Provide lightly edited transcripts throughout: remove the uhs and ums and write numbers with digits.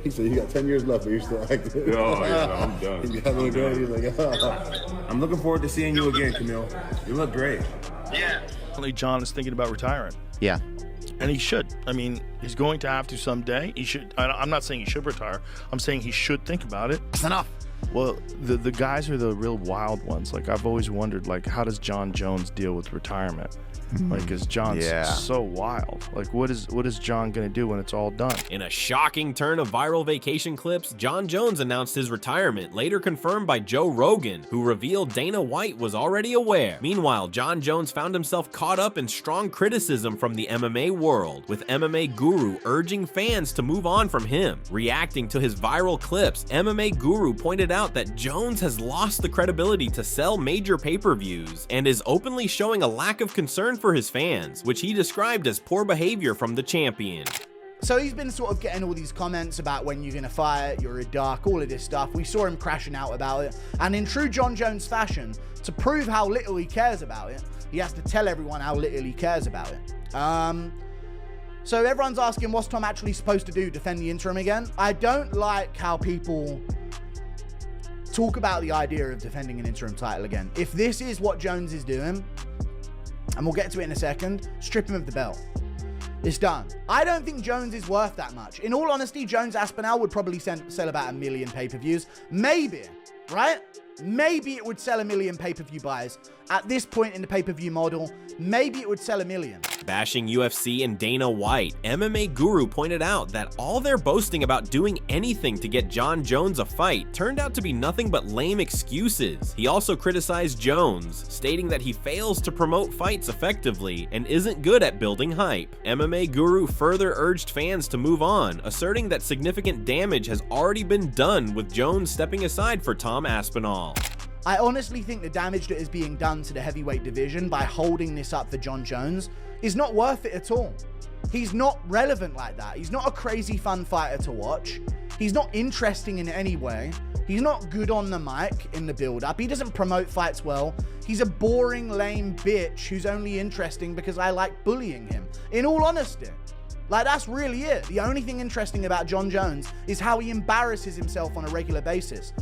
He said, you got 10 years left, but you're still active. Oh, yeah, I'm done. He got a little good. He's like, oh. I'm looking forward to seeing you again, Camille. You look great. Yeah. John is thinking about retiring. Yeah. And he should. I mean, he's going to have to someday. He should. I'm not saying he should retire. I'm saying he should think about it. That's enough. Well, the guys are the real wild ones. Like, I've always wondered, like, how does John Jones deal with retirement? Like, because John's so wild. Like, what is John gonna do when it's all done? In a shocking turn of viral vacation clips, John Jones announced his retirement, later confirmed by Joe Rogan, who revealed Dana White was already aware. Meanwhile, John Jones found himself caught up in strong criticism from the MMA world, with MMA Guru urging fans to move on from him. Reacting to his viral clips, MMA Guru pointed out that Jones has lost the credibility to sell major pay-per-views and is openly showing a lack of concern for his fans, which he described as poor behavior from the champion. So he's been sort of getting all these comments about when you're gonna fight, you're a duck, all of this stuff. We saw him crashing out about it. And in true John Jones fashion, to prove how little he cares about it, he has to tell everyone how little he cares about it. So everyone's asking, what's Tom actually supposed to do? Defend the interim again? I don't like how people talk about the idea of defending an interim title again. If this is what Jones is doing, and we'll get to it in a second, strip him of the belt. It's done. I don't think Jones is worth that much. In all honesty, Jones Aspinall would probably sell about 1 million pay-per-views. Maybe, right? Maybe it would sell 1 million pay-per-view buys. At this point in the pay-per-view model, maybe it would sell 1 million. Bashing UFC and Dana White, MMA Guru pointed out that all their boasting about doing anything to get John Jones a fight turned out to be nothing but lame excuses. He also criticized Jones, stating that he fails to promote fights effectively and isn't good at building hype. MMA Guru further urged fans to move on, asserting that significant damage has already been done with Jones stepping aside for Tom Aspinall. I honestly think the damage that is being done to the heavyweight division by holding this up for John Jones is not worth it at all. He's not relevant like that. He's not a crazy fun fighter to watch. He's not interesting in any way. He's not good on the mic in the build-up. He doesn't promote fights well. He's a boring, lame bitch who's only interesting because I like bullying him. In all honesty. Like, that's really it. The only thing interesting about John Jones is how he embarrasses himself on a regular basis.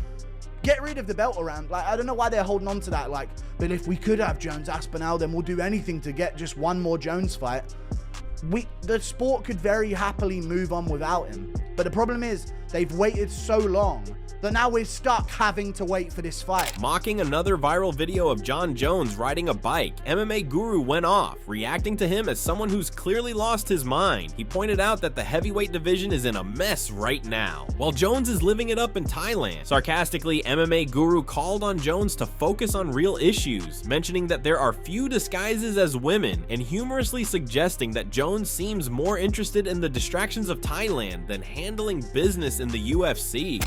Get rid of the belt around. Like, I don't know why they're holding on to that. Like, but if we could have Jones Aspinall, then we'll do anything to get just one more Jones fight. The sport could very happily move on without him. But the problem is, they've waited so long that now we're stuck having to wait for this fight. Mocking another viral video of John Jones riding a bike, MMA Guru went off, reacting to him as someone who's clearly lost his mind. He pointed out that the heavyweight division is in a mess right now, while Jones is living it up in Thailand. Sarcastically, MMA Guru called on Jones to focus on real issues, mentioning that there are few disguises as women, and humorously suggesting that Jones seems more interested in the distractions of Thailand than handling business in the UFC.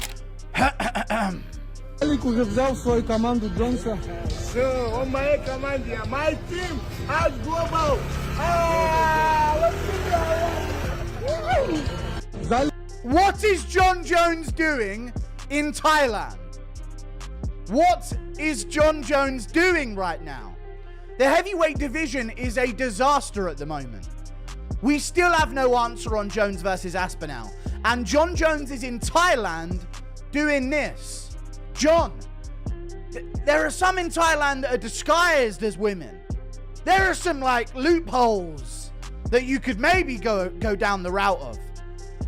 What is John Jones doing in Thailand? What is John Jones doing right now? The heavyweight division is a disaster at the moment. We still have no answer on Jones versus Aspinall. And John Jones is in Thailand doing this. John, there are some in Thailand that are disguised as women. There are some like loopholes that you could maybe go down the route of.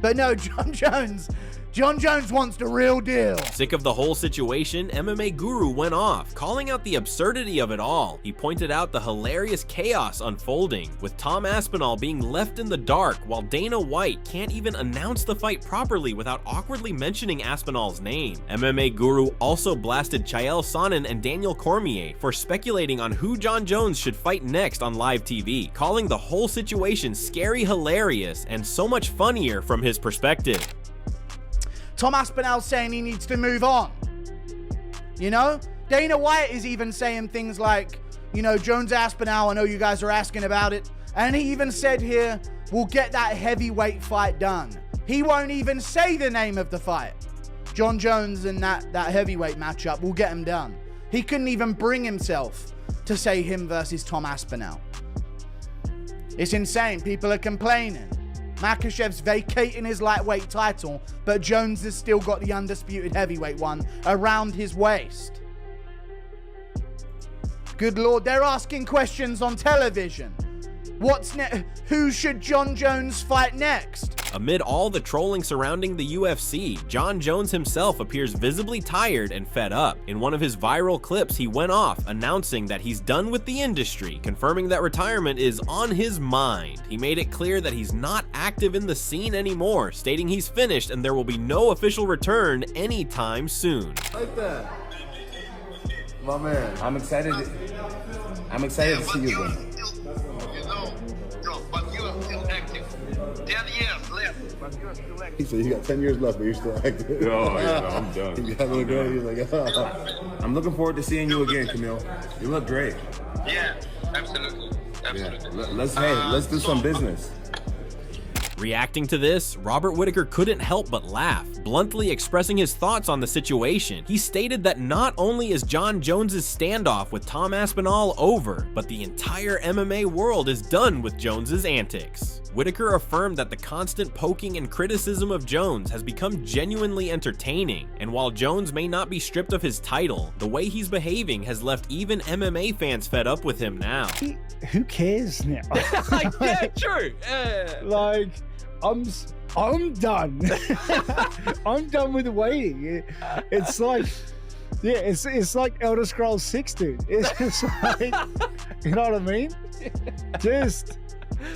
But no, John Jones wants the real deal. Sick of the whole situation, MMA Guru went off, calling out the absurdity of it all. He pointed out the hilarious chaos unfolding, with Tom Aspinall being left in the dark while Dana White can't even announce the fight properly without awkwardly mentioning Aspinall's name. MMA Guru also blasted Chael Sonnen and Daniel Cormier for speculating on who John Jones should fight next on live TV, calling the whole situation scary hilarious and so much funnier from his perspective. Tom Aspinall's saying he needs to move on. You know? Dana White is even saying things like, you know, Jones Aspinall, I know you guys are asking about it. And he even said here, we'll get that heavyweight fight done. He won't even say the name of the fight. John Jones and that heavyweight matchup will get him done. He couldn't even bring himself to say him versus Tom Aspinall. It's insane. People are complaining. Makhachev's vacating his lightweight title, but Jones has still got the undisputed heavyweight one around his waist. Good Lord, they're asking questions on television. Who should Jon Jones fight next? Amid all the trolling surrounding the UFC, Jon Jones himself appears visibly tired and fed up. In one of his viral clips, he went off announcing that he's done with the industry, confirming that retirement is on his mind. He made it clear that he's not active in the scene anymore, stating he's finished and there will be no official return anytime soon. Like that. My man. I'm excited to see you again. But you are still active. 10 years left, but you are still active. He said you got 10 years left, but you're still active. Oh, yeah, no, I'm done. He's like, I'm looking forward to seeing you again, Camille. You look great. Yeah, absolutely. Absolutely. Yeah. Let's do some business. Reacting to this, Robert Whittaker couldn't help but laugh, bluntly expressing his thoughts on the situation. He stated that not only is Jon Jones's standoff with Tom Aspinall over, but the entire MMA world is done with Jones's antics. Whittaker affirmed that the constant poking and criticism of Jones has become genuinely entertaining, and while Jones may not be stripped of his title, the way he's behaving has left even MMA fans fed up with him now. Who cares now? Yeah, true. Like, I'm done. I'm done with waiting. It's like, yeah, it's like Elder Scrolls 6, dude. It's just like, you know what I mean? Just,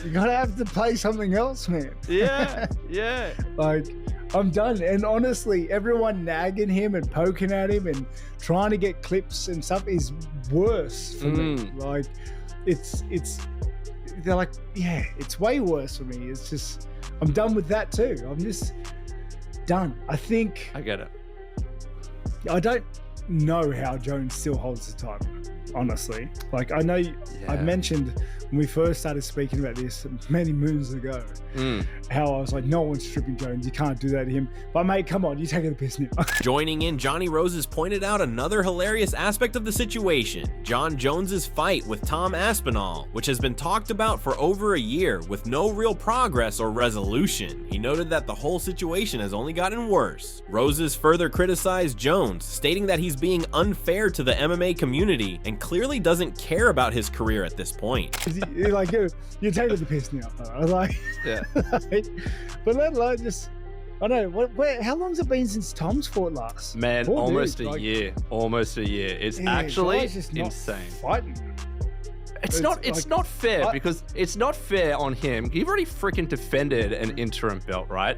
you gotta have to play something else, man. Yeah, yeah. Like, I'm done. And honestly, everyone nagging him and poking at him and trying to get clips and stuff is worse for me. Like, they're like, yeah, it's way worse for me. It's just, I'm done with that too. I'm just done. I get it. I don't know how Jones still holds the title, honestly. Like, I know I mentioned when we first started speaking about this many moons ago, how I was like, no one's stripping Jones. You can't do that to him. But mate, come on, you're taking the piss now. Joining in, Johnny Roses pointed out another hilarious aspect of the situation, Jon Jones's fight with Tom Aspinall, which has been talked about for over a year with no real progress or resolution. He noted that the whole situation has only gotten worse. Roses further criticized Jones, stating that he's being unfair to the MMA community and clearly doesn't care about his career at this point. You're like, you're taking the piss now. I was like, Yeah. But just, I don't know, how long's it been since Tom's fought last? Man, Poor almost dude, a like, year. Almost a year. It's yeah, actually guys just not insane. Fighting. It's not fair because it's not fair on him. You've already freaking defended an interim belt, right?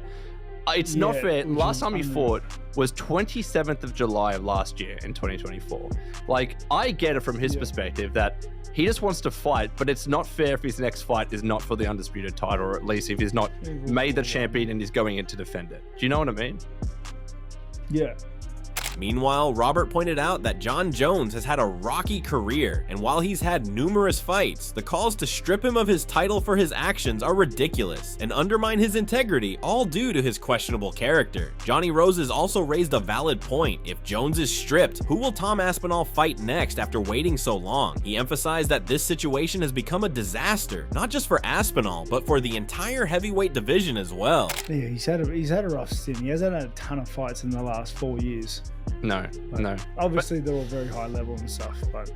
It's not fair. Last time he fought was 27th of July of last year in 2024. Like, I get it from his perspective that he just wants to fight, but it's not fair if his next fight is not for the undisputed title, or at least if he's not made the champion and he's going in to defend it. Do you know what I mean? Yeah. Meanwhile, Robert pointed out that Jon Jones has had a rocky career, and while he's had numerous fights, the calls to strip him of his title for his actions are ridiculous and undermine his integrity, all due to his questionable character. Johnny Roses also raised a valid point. If Jones is stripped, who will Tom Aspinall fight next after waiting so long? He emphasized that this situation has become a disaster, not just for Aspinall, but for the entire heavyweight division as well. Yeah, he's had a rough stint. He hasn't had a ton of fights in the last 4 years. No. Obviously, they're all very high level and stuff, but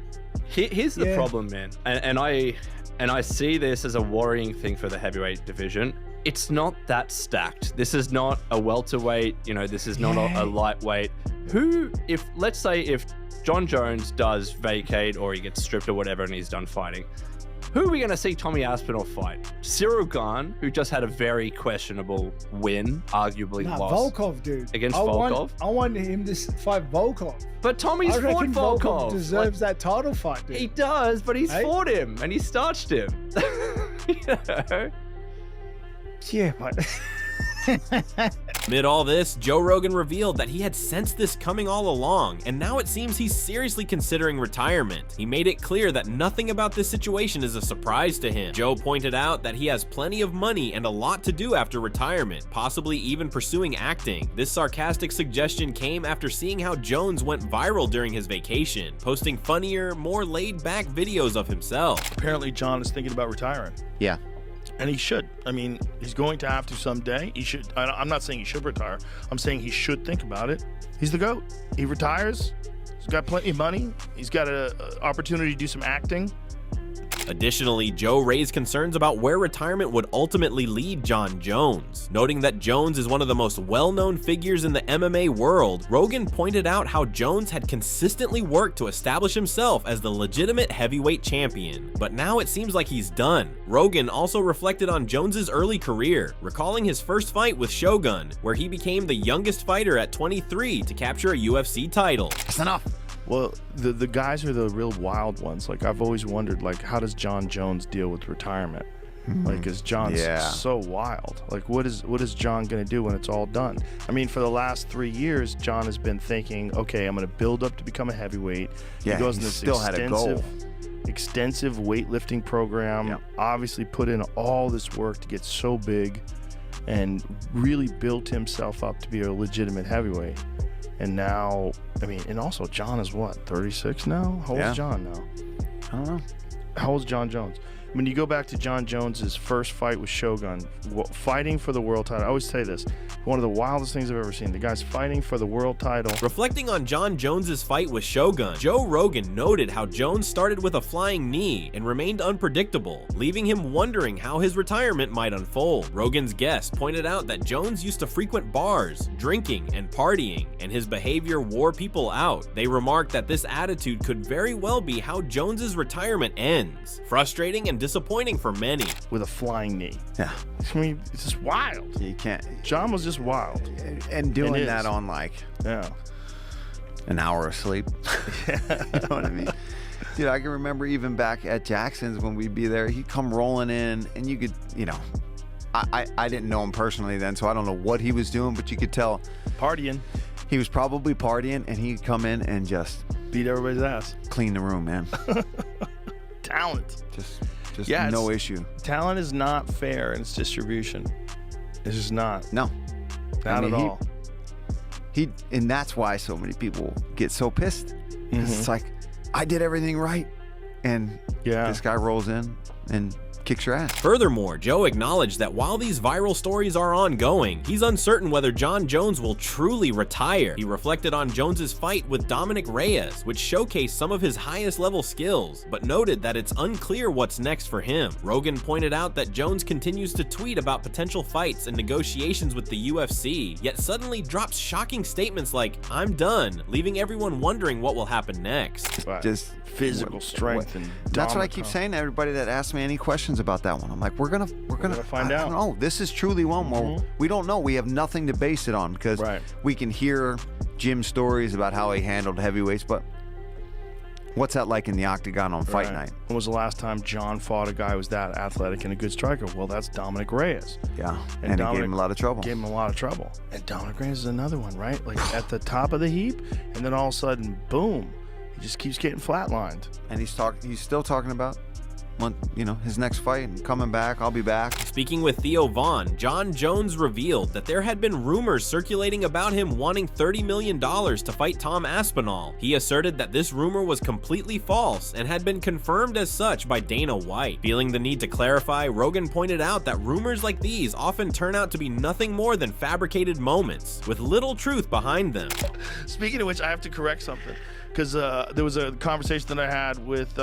here's the problem, man. And I see this as a worrying thing for the heavyweight division. It's not that stacked. This is not a welterweight. This is not a lightweight. Let's say if Jon Jones does vacate or he gets stripped or whatever and he's done fighting, who are we going to see Tommy Aspinall fight? Cyril Gane, who just had a very questionable win, arguably lost. Volkov, dude. Against Volkov? I want him to fight Volkov. But Tommy's fought Volkov. Deserves that title fight, dude. He does, but he's fought him and he starched him. Yeah, but... Amid all this, Joe Rogan revealed that he had sensed this coming all along, and now it seems he's seriously considering retirement. He made it clear that nothing about this situation is a surprise to him. Joe pointed out that he has plenty of money and a lot to do after retirement, possibly even pursuing acting. This sarcastic suggestion came after seeing how Jones went viral during his vacation, posting funnier, more laid-back videos of himself. Apparently, John is thinking about retiring. Yeah. And he should. I mean, he's going to have to someday. He should. I'm not saying he should retire. I'm saying he should think about it. He's the GOAT. He retires. He's got plenty of money. He's got an opportunity to do some acting. Additionally, Joe raised concerns about where retirement would ultimately lead Jon Jones. Noting that Jones is one of the most well-known figures in the MMA world, Rogan pointed out how Jones had consistently worked to establish himself as the legitimate heavyweight champion. But now it seems like he's done. Rogan also reflected on Jones's early career, recalling his first fight with Shogun, where he became the youngest fighter at 23 to capture a UFC title. That's enough. Well, the guys are the real wild ones. Like, I've always wondered, like, how does Jon Jones deal with retirement? Like, is Jon so wild? Like, what is Jon going to do when it's all done? I mean, for the last 3 years, Jon has been thinking, okay, I'm going to build up to become a heavyweight. Yeah, he goes in this still had a goal. Extensive weightlifting program. Obviously put in all this work to get so big and really built himself up to be a legitimate heavyweight. And now, I mean, and also Jon is what, 36 now? How old is Jon now? I don't know. How old is Jon Jones? When you go back to Jon Jones's first fight with Shogun, fighting for the world title, I always say this, one of the wildest things I've ever seen. The guy's fighting for the world title. Reflecting on Jon Jones's fight with Shogun, Joe Rogan noted how Jones started with a flying knee and remained unpredictable, leaving him wondering how his retirement might unfold. Rogan's guest pointed out that Jones used to frequent bars, drinking, and partying, and his behavior wore people out. They remarked that this attitude could very well be how Jones's retirement ends, frustrating and disappointing for many. With a flying knee. Yeah. I mean, it's just wild. You can't. Jon was just wild. And doing that on like an hour of sleep. You know what I mean? Dude, I can remember even back at Jackson's when we'd be there, he'd come rolling in and you could, you know, I didn't know him personally then, so I don't know what he was doing, but you could tell. Partying. He was probably partying and he'd come in and just beat everybody's ass. Clean the room, man. Talent. Just no issue. Talent is not fair in its distribution. It's just not. No. Not at all. And that's why so many people get so pissed. It's like, I did everything right. And this guy rolls in and kicks your ass. Furthermore, Joe acknowledged that while these viral stories are ongoing, he's uncertain whether Jon Jones will truly retire. He reflected on Jones's fight with Dominic Reyes, which showcased some of his highest level skills, but noted that it's unclear what's next for him. Rogan pointed out that Jones continues to tweet about potential fights and negotiations with the UFC, yet suddenly drops shocking statements like, "I'm done," leaving everyone wondering what will happen next. Right. Just physical strength and that's what I keep saying to everybody that asks me any questions about that one. I'm like, we're gonna find out. No, this is truly one more. We don't know. We have nothing to base it on because we can hear Jim's stories about how he handled heavyweights, but what's that like in the octagon on fight night? When was the last time Jon fought a guy who was that athletic and a good striker? Well, that's Dominic Reyes. Yeah, and Dominic, he gave him a lot of trouble. Gave him a lot of trouble. And Dominic Reyes is another one, right? Like at the top of the heap, and then all of a sudden, boom, he just keeps getting flatlined. And he's still talking about, you know, his next fight and coming back. I'll be back. Speaking with Theo Vaughn, Jon Jones revealed that there had been rumors circulating about him wanting $30 million to fight Tom Aspinall. He asserted that this rumor was completely false and had been confirmed as such by Dana White. Feeling the need to clarify, Rogan pointed out that rumors like these often turn out to be nothing more than fabricated moments, with little truth behind them. Speaking of which, I have to correct something, because there was a conversation that I had with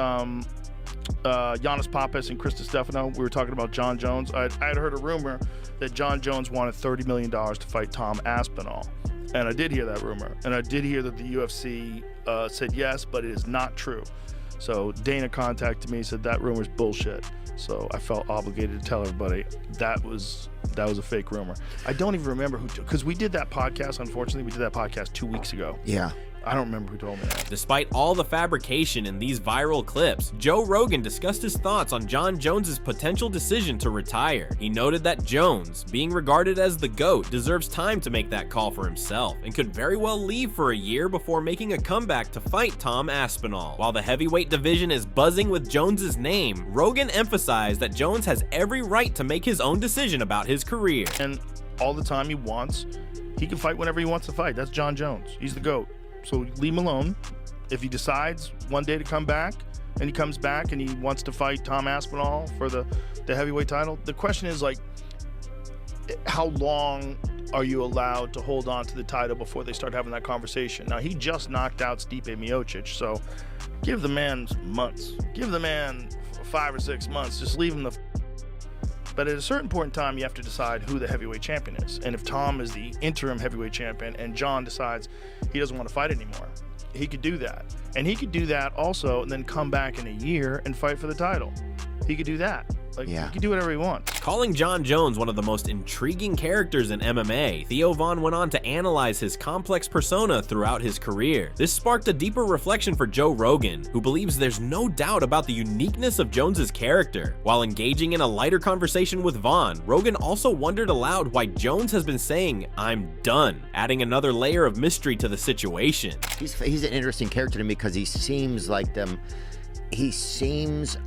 Giannis Pappas and Chris Stefano. We were talking about Jon Jones. I had heard a rumor that Jon Jones wanted $30 million to fight Tom Aspinall. And I did hear that rumor. And I did hear that the UFC said yes, but it is not true. So Dana contacted me and said that rumor's bullshit. So I felt obligated to tell everybody that was a fake rumor. I don't even remember who, because we did that podcast, unfortunately, we did that podcast 2 weeks ago. Yeah. I don't remember who told me that. Despite all the fabrication in these viral clips, Joe Rogan discussed his thoughts on Jon Jones's potential decision to retire. He noted that Jones, being regarded as the GOAT, deserves time to make that call for himself and could very well leave for a year before making a comeback to fight Tom Aspinall. While the heavyweight division is buzzing with Jones's name, Rogan emphasized that Jones has every right to make his own decision about his career. And all the time he wants, he can fight whenever he wants to fight. That's Jon Jones. He's the GOAT. So leave him alone. If he decides one day to come back, and he comes back and he wants to fight Tom Aspinall for the heavyweight title. The question is, like, how long are you allowed to hold on to the title before they start having that conversation? Now, he just knocked out Stipe Miocic, so give the man months. Give the man 5 or 6 months. Just leave him the But at a certain point in time, you have to decide who the heavyweight champion is. And if Tom is the interim heavyweight champion and John decides he doesn't want to fight anymore, he could do that. And he could do that also and then come back in a year and fight for the title. He could do that. Like, he can do whatever he wants. Calling Jon Jones one of the most intriguing characters in MMA, Theo Von went on to analyze his complex persona throughout his career. This sparked a deeper reflection for Joe Rogan, who believes there's no doubt about the uniqueness of Jones's character. While engaging in a lighter conversation with Von, Rogan also wondered aloud why Jones has been saying, "I'm done," adding another layer of mystery to the situation. He's an interesting character to me because he seems like them. He seems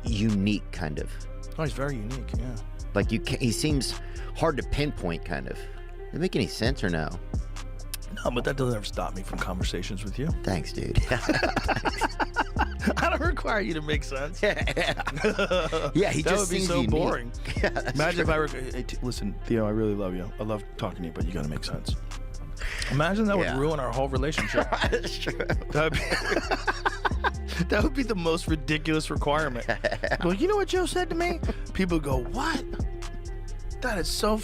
unique, kind of. Oh, he's very unique, yeah. Like he seems hard to pinpoint, kind of. Does it make any sense or no? No, but that doesn't ever stop me from conversations with you. Thanks, dude. I don't require you to make sense. Yeah, he that just would be seems so unique. boring. Yeah, Imagine if I were, hey, listen, Theo, I really love you. I love talking to you, but you got to make sense. Imagine that would ruin our whole relationship. That's true. That would be the most ridiculous requirement. Well, you know what Joe said to me? People go, what? That is so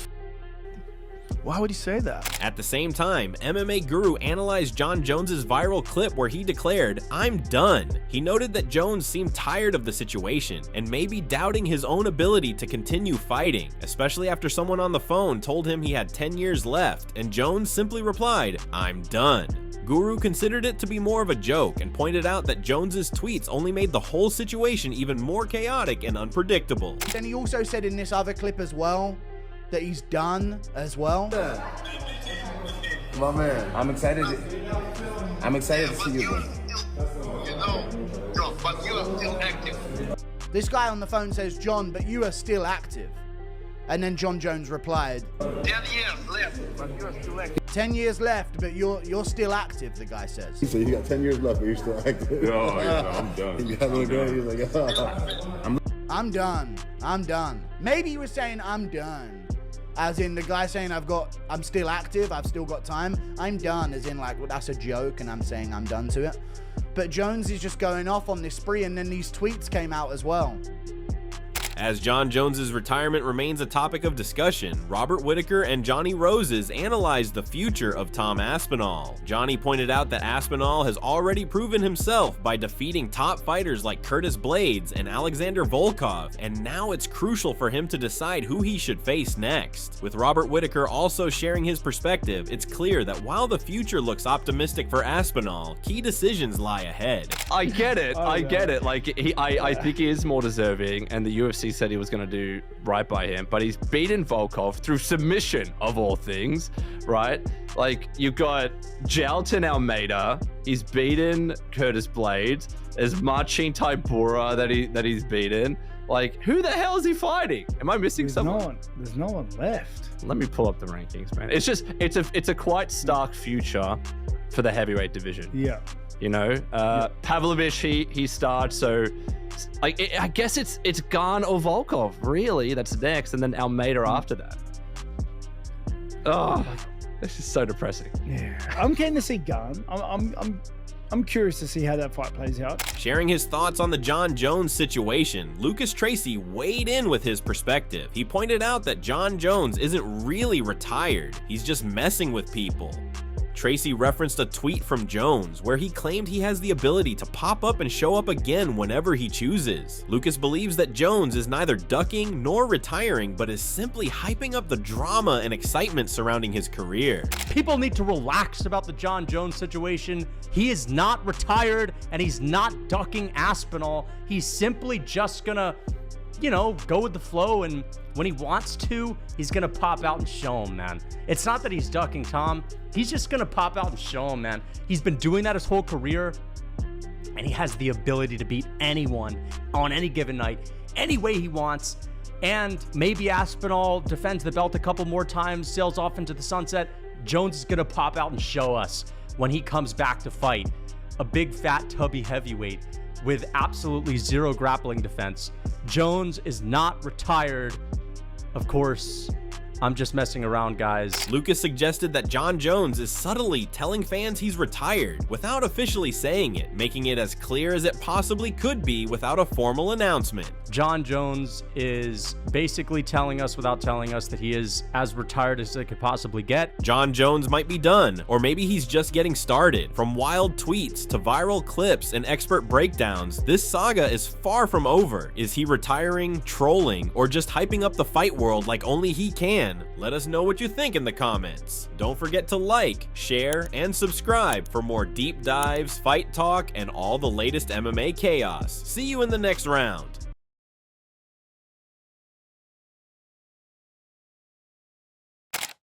Why would he say that? At the same time, MMA Guru analyzed Jon Jones's viral clip where he declared, "I'm done." He noted that Jones seemed tired of the situation and maybe doubting his own ability to continue fighting, especially after someone on the phone told him he had 10 years left, and Jones simply replied, "I'm done." Guru considered it to be more of a joke and pointed out that Jones's tweets only made the whole situation even more chaotic and unpredictable. Then he also said in this other clip as well that he's done as well. My man, I'm excited to see you again. You know, John, but you are still active. This guy on the phone says, "John, but you are still active." And then Jon Jones replied, 10 years left, but you are still active. 10 years left, but you're still active, the guy says. He said, "You got 10 years left, but you're still active." Oh, yeah, I'm done. He got a little girl, he was like, I'm done. I'm done. Maybe he was saying, "I'm done." As in the guy saying, I'm still active, I've still got time. I'm done, as in like, well, that's a joke and I'm saying I'm done to it. But Jones is just going off on this spree, and then these tweets came out as well. As Jon Jones's retirement remains a topic of discussion, Robert Whitaker and Johnny Roses analyzed the future of Tom Aspinall. Johnny pointed out that Aspinall has already proven himself by defeating top fighters like Curtis Blades and Alexander Volkov, and now it's crucial for him to decide who he should face next. With Robert Whitaker also sharing his perspective, it's clear that while the future looks optimistic for Aspinall, key decisions lie ahead. I get it. I get it. Like, I think he is more deserving, and the UFC said he was going to do right by him, but he's beaten Volkov through submission of all things, right? Like, you've got Jailton Almeida, he's beaten Curtis Blades, there's Marcin Tybura that he's beaten. Like, who the hell is he fighting? Am I missing someone? There's no one left. Let me pull up the rankings, man. It's just, it's a quite stark future for the heavyweight division. Yeah. You know, Pavlovich, he starts, so I guess it's Gan or Volkov, really, that's next, and then Almeida after that. Oh, this is so depressing. Yeah, I'm keen to see Gan. I'm curious to see how that fight plays out. Sharing his thoughts on the Jon Jones situation, Lucas Tracy weighed in with his perspective. He pointed out that Jon Jones isn't really retired, he's just messing with people. Tracy referenced a tweet from Jones where he claimed he has the ability to pop up and show up again whenever he chooses. Lucas believes that Jones is neither ducking nor retiring, but is simply hyping up the drama and excitement surrounding his career. People need to relax about the Jon Jones situation. He is not retired and he's not ducking Aspinall. He's simply just gonna, you know, go with the flow, and when he wants to, he's gonna pop out and show him, man. It's not that he's ducking Tom. He's just gonna pop out and show him, man. He's been doing that his whole career, and he has the ability to beat anyone on any given night, any way he wants. And maybe Aspinall defends the belt a couple more times, sails off into the sunset. Jones is gonna pop out and show us when he comes back to fight a big, fat, tubby heavyweight with absolutely zero grappling defense. Jones is not retired. Of course, I'm just messing around, guys. Lucas suggested that Jon Jones is subtly telling fans he's retired without officially saying it, making it as clear as it possibly could be without a formal announcement. Jon Jones is basically telling us without telling us that he is as retired as it could possibly get. Jon Jones might be done, or maybe he's just getting started. From wild tweets to viral clips and expert breakdowns, this saga is far from over. Is he retiring, trolling, or just hyping up the fight world like only he can? Let us know what you think in the comments. Don't forget to like, share, and subscribe for more deep dives, fight talk, and all the latest MMA chaos. See you in the next round.